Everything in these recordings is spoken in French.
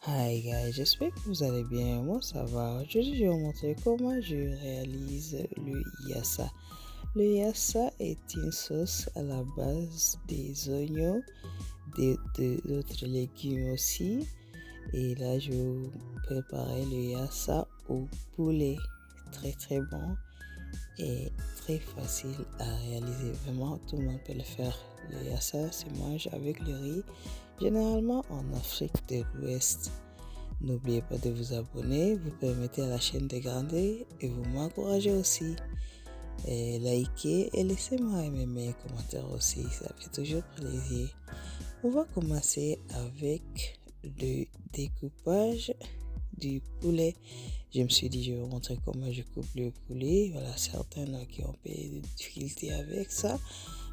Hi guys, j'espère que vous allez bien. Moi ça va. Aujourd'hui, je vais vous montrer comment je réalise le yassa. Le yassa est une sauce à la base des oignons, d'autres légumes aussi. Et là, je vais vous préparer le yassa au poulet. Très très bon et très facile à réaliser. Vraiment, tout le monde peut le faire. Le yassa se mange avec le riz, généralement en Afrique de l'Ouest. N'oubliez pas de vous abonner, vous permettez à la chaîne de grandir et vous m'encouragez aussi. Et likez et laissez-moi mes commentaires aussi, ça fait toujours plaisir. On va commencer avec le découpage du poulet. Je me suis dit, je vais vous montrer comment je coupe le poulet. Voilà, certains qui ont des difficultés avec ça.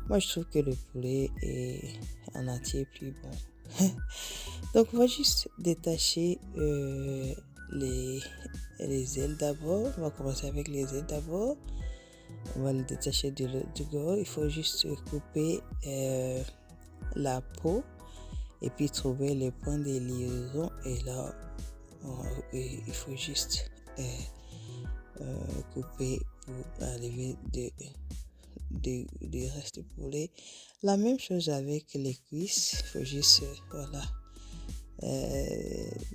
Moi, je trouve que le poulet est en entier plus bon. Donc, on va juste détacher les ailes d'abord. On va commencer avec les ailes d'abord. On va le détacher du corps. Il faut juste couper la peau et puis trouver les points de liaison. Et là, il faut juste couper pour enlever des restes de poulet. La même chose avec les cuisses. Il faut juste, voilà,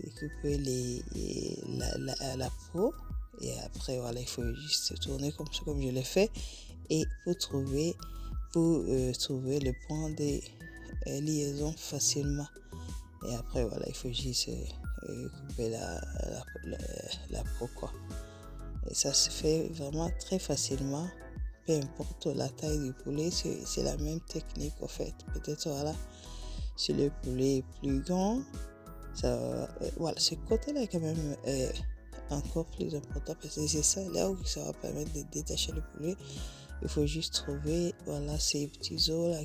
découper la peau. Et après, voilà, il faut juste tourner comme ça, comme je l'ai fait. Et pour trouver le point de liaison facilement. Et après, voilà, il faut juste couper la peau, quoi. Et ça se fait vraiment très facilement. Peu importe la taille du poulet, c'est la même technique, en fait. Peut-être, voilà, si le poulet est plus grand, ça, voilà, ce côté-là est quand même encore plus important parce que c'est ça là où ça va permettre de détacher le poulet. Il faut juste trouver, voilà, ces petits os là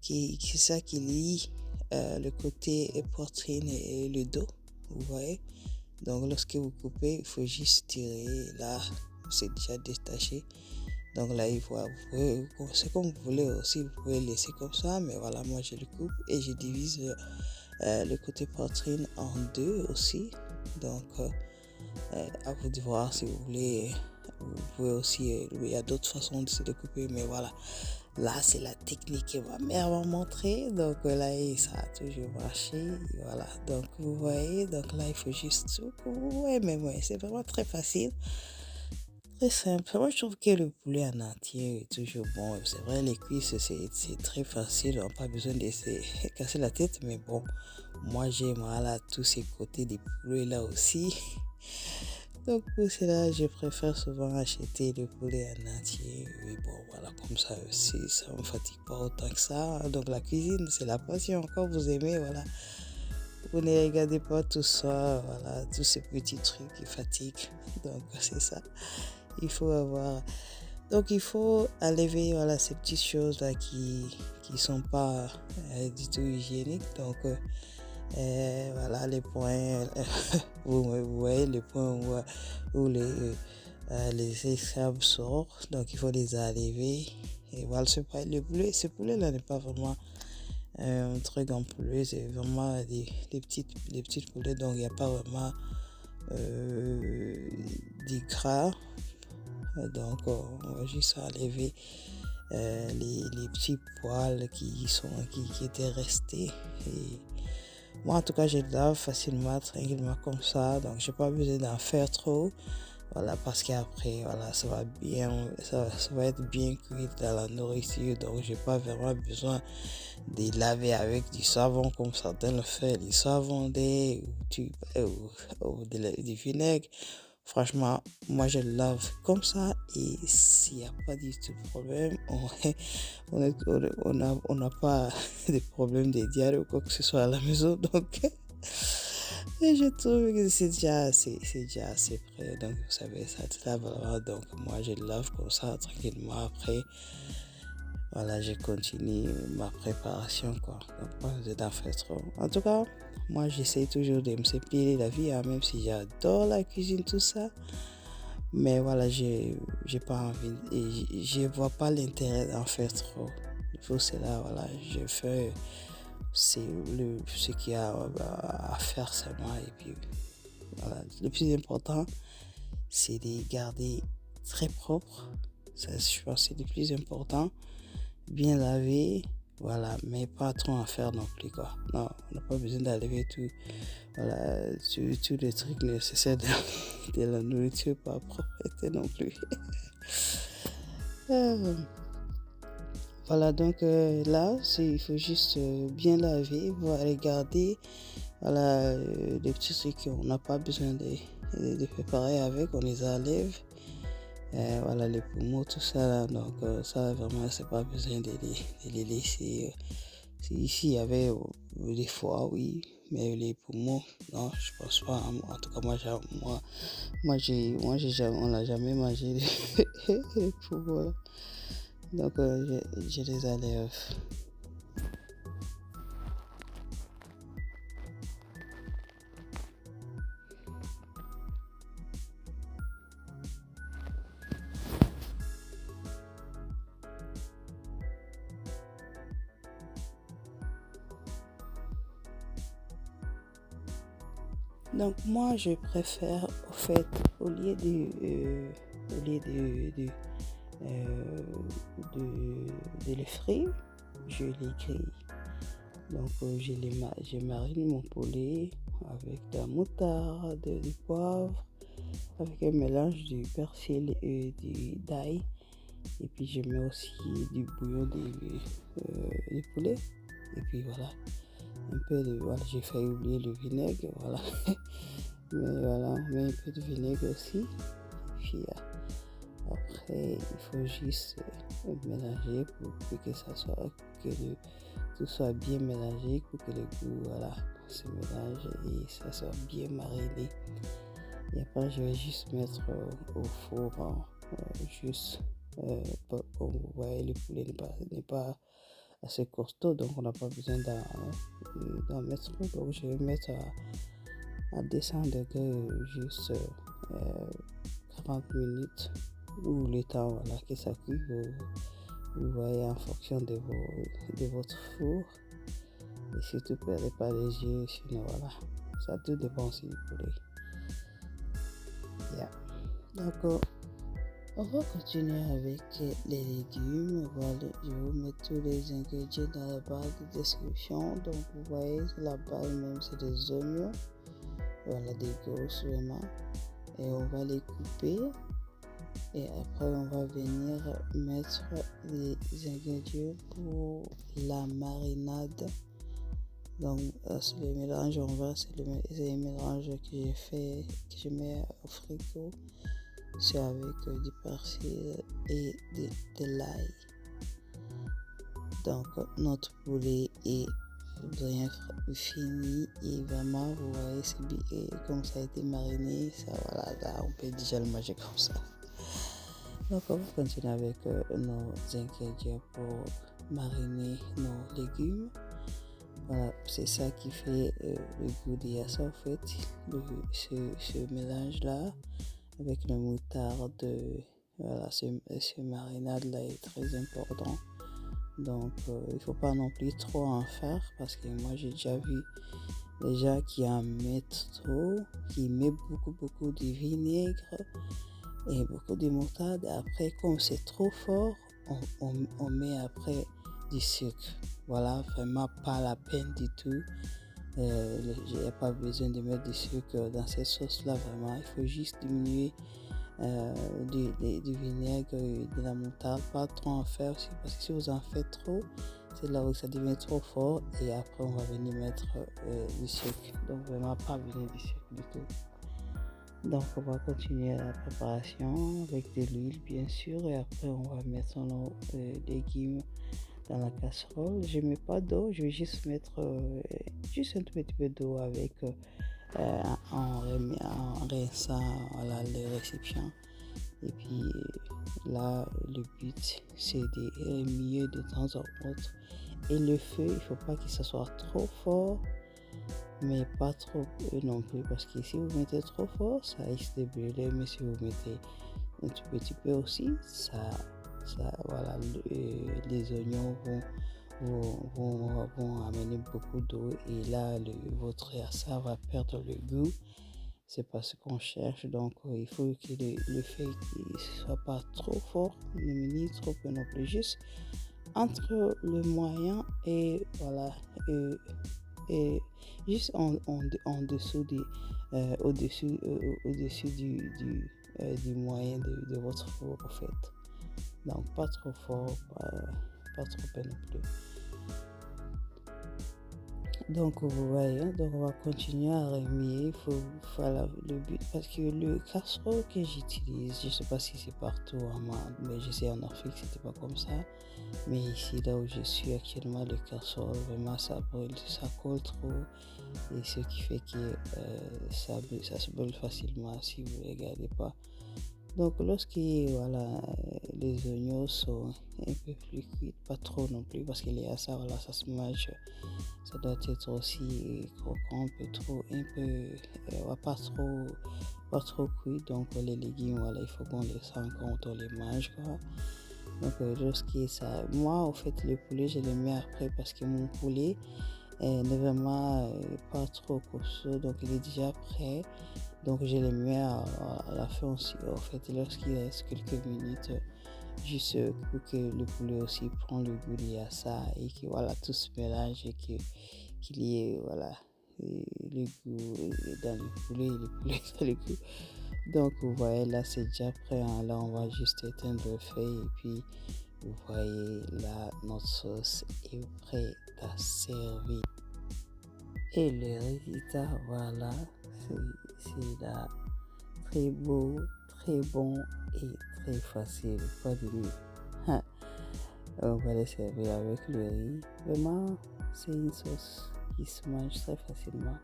c'est ça qui lie le côté poitrine et le dos, vous voyez. Donc lorsque vous coupez, il faut juste tirer là, c'est déjà détaché. Donc là, c'est comme vous voulez aussi, vous pouvez laisser comme ça, mais voilà, moi je le coupe et je divise le côté poitrine en deux aussi. Donc, à vous de voir si vous voulez. Vous pouvez aussi, il y a d'autres façons de se découper, mais voilà. Là, c'est la technique que ma mère m'a montré. Donc là, ça a toujours marché. Voilà. Donc, vous voyez, donc là, il faut juste. Ouais, mais ouais, c'est vraiment très facile. Très simple. Moi, je trouve que le poulet en entier est toujours bon. C'est vrai, les cuisses, c'est très facile. On n'a pas besoin de se casser la tête. Mais bon, moi, j'aime voilà, tous ces côtés des poulets là aussi. Donc, pour cela, je préfère souvent acheter le poulet en entier. Et bon, voilà, comme ça aussi, ça ne me fatigue pas autant que ça. Donc, la cuisine, c'est la passion. Quand vous aimez, voilà. Vous ne regardez pas tout ça, voilà, tous ces petits trucs qui fatiguent. Donc, c'est ça. Il faut avoir. Donc, il faut enlever voilà, ces petites choses-là qui sont pas du tout hygiéniques. Donc, voilà les points. Vous voyez les points où les esclaves sortent. Donc, il faut les enlever. Et voilà, ce poulet-là n'est pas vraiment un truc en poulet. C'est vraiment des petites poulets. Donc, il n'y a pas vraiment du gras. Donc, on va juste enlever les petits poils qui étaient restés. Et moi, en tout cas, je lave facilement, tranquillement comme ça. Donc, j'ai pas besoin d'en faire trop. Voilà, parce qu'après, voilà, ça va être bien cuit dans la nourriture. Donc, j'ai pas vraiment besoin de laver avec du savon comme certains le font, du savon ou du vinaigre. Franchement, moi je le lave comme ça et s'il n'y a pas du tout de problème, on n'a pas de problème de diarrhée ou quoi que ce soit à la maison. Donc, et je trouve que c'est déjà assez prêt. Donc, vous savez, ça te lave vraiment. Donc, moi je le lave comme ça tranquillement. Après, voilà, je continue ma préparation, quoi. Donc, pas besoin d'en faire trop. En tout cas, moi, j'essaie toujours de me simplifier la vie, hein, même si j'adore la cuisine, tout ça. Mais voilà, j'ai pas envie, je vois pas l'intérêt d'en faire trop. Pour cela, voilà, je fais c'est ce qu'il y a à faire seulement. Et puis voilà, le plus important, c'est de garder très propre. Ça, je pense que c'est le plus important. Bien laver, voilà, mais pas trop en faire non plus, quoi. Non, on n'a pas besoin d'enlever tout, voilà, tous les trucs nécessaires de la nourriture, pas propreté non plus. Euh, voilà, donc là, il faut juste bien laver, voilà, garder, voilà, des petits trucs qu'on n'a pas besoin de préparer avec, on les enlève. Voilà, les poumons, tout ça là, donc ça vraiment, c'est pas besoin de les laisser. Ici, il y avait des foies, oui, mais les poumons, non, je pense pas. En tout cas, on n'a jamais mangé les poumons là. Donc, je les enlève. Donc moi je préfère au fait au lieu euh, de les frire, je les grille. Donc je marine mon poulet avec de la moutarde, du poivre, avec un mélange du persil et d'ail. Et puis je mets aussi du bouillon de poulet. Et puis voilà, un peu de, voilà, j'ai failli oublier le vinaigre, voilà. Mais voilà, on met un peu de vinaigre aussi. Et puis après, il faut juste mélanger pour que ça soit, tout soit bien mélangé, pour que le goût, voilà, se mélange et ça soit bien mariné. Et après, je vais juste mettre au four, juste, comme vous voyez, le poulet n'est pas assez costaud, donc on n'a pas besoin d'en mettre trop. Donc je vais mettre à 200 degrés juste 40 minutes ou le temps, voilà, que ça cuit. Vous voyez en fonction de votre four. Et surtout, ne perdez pas les yeux, sinon voilà, ça tout dépend aussi du poulet. Yeah. Donc, on va continuer avec les légumes. Voilà, je vais vous mettre tous les ingrédients dans la barre de description. Donc, vous voyez, la base même, c'est des oignons. Voilà, des grosses vraiment. Et on va les couper. Et après, on va venir mettre les ingrédients pour la marinade. Donc, c'est le mélange, c'est le mélange que j'ai fait, que je mets au frigo. C'est avec du persil et de l'ail. Donc, notre poulet est bien fini et vraiment, vous voyez, c'est bien, comme ça a été mariné, ça, voilà, là, on peut déjà le manger comme ça. Donc, on va continuer avec nos ingrédients pour mariner nos légumes. Voilà, c'est ça qui fait le goût de yassa, en fait, ce mélange-là. Avec la moutarde, voilà, ce marinade-là est très important. Donc, il ne faut pas non plus trop en faire parce que moi, j'ai déjà vu des gens qui en mettent trop, qui mettent beaucoup de vinaigre et beaucoup de moutarde. Après, comme c'est trop fort, on met après du sucre. Voilà, vraiment pas la peine du tout. Il n'y a pas besoin de mettre du sucre dans cette sauce-là, vraiment. Il faut juste diminuer du vinaigre et de la moutarde, pas trop en faire aussi, parce que si vous en faites trop, c'est là où ça devient trop fort et après on va venir mettre du sucre. Donc vraiment pas besoin du sucre du tout. Donc on va continuer la préparation avec de l'huile bien sûr et après on va mettre nos légumes dans la casserole. Je ne mets pas d'eau, je vais juste mettre juste un tout petit peu d'eau avec en rinçant voilà, les récipients. Et puis là, le but c'est de remuer de temps en autre. Et le feu, il ne faut pas que ce soit trop fort, mais pas trop non plus, parce que si vous mettez trop fort, ça risque de brûler. Mais si vous mettez un tout petit peu aussi, ça voilà, les oignons vont amener beaucoup d'eau et là, votre yassa va perdre le goût. C'est pas ce qu'on cherche, donc il faut que le fait qu'il ne soit pas trop fort, ni trop peu non plus, juste entre le moyen et voilà, et juste en dessous au-dessus du moyen de votre four en fait. Donc pas trop fort, pas trop peu non plus. Donc vous voyez, donc on va continuer à remuer. Voilà, le but, parce que le casserole que j'utilise, je sais pas si c'est partout en Inde, mais je sais en Afrique c'était pas comme ça. Mais ici, là où je suis actuellement, le casserole, vraiment ça brûle, ça colle trop. Et ce qui fait que ça se brûle facilement si vous ne regardez pas. Donc lorsque voilà, les oignons sont un peu plus cuits, pas trop non plus, parce qu'il y a ça, voilà, ça se mange, ça doit être aussi croquant, pas trop cuit. Donc les légumes, voilà, il faut qu'on les sente quand on les mange, quoi. Donc lorsque ça, moi en fait le poulet je le mets après parce que mon poulet n'est vraiment pas trop costaud, donc il est déjà prêt. Donc je le mets à la fin aussi, en fait, lorsqu'il reste quelques minutes, juste pour que le poulet aussi prend le goût de ça et que voilà, tout se mélange et qu'il y ait voilà, le goût dans le poulet et le poulet dans le goût. Donc vous voyez, là c'est déjà prêt, hein. Là on va juste éteindre le feu et puis vous voyez là notre sauce est prête à servir. Et le résultat, voilà, c'est là très beau, très bon et très facile. Pas de lui. On va le servir avec le riz. Vraiment, c'est une sauce qui se mange très facilement.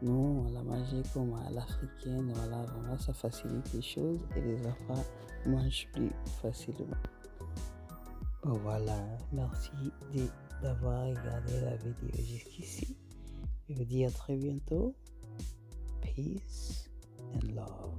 Nous, on l'a mangé comme à l'africaine. Voilà, vraiment, ça facilite les choses et les enfants mangent plus facilement. Voilà, merci d'avoir regardé la vidéo jusqu'ici. Je vous dis à très bientôt. Peace and love.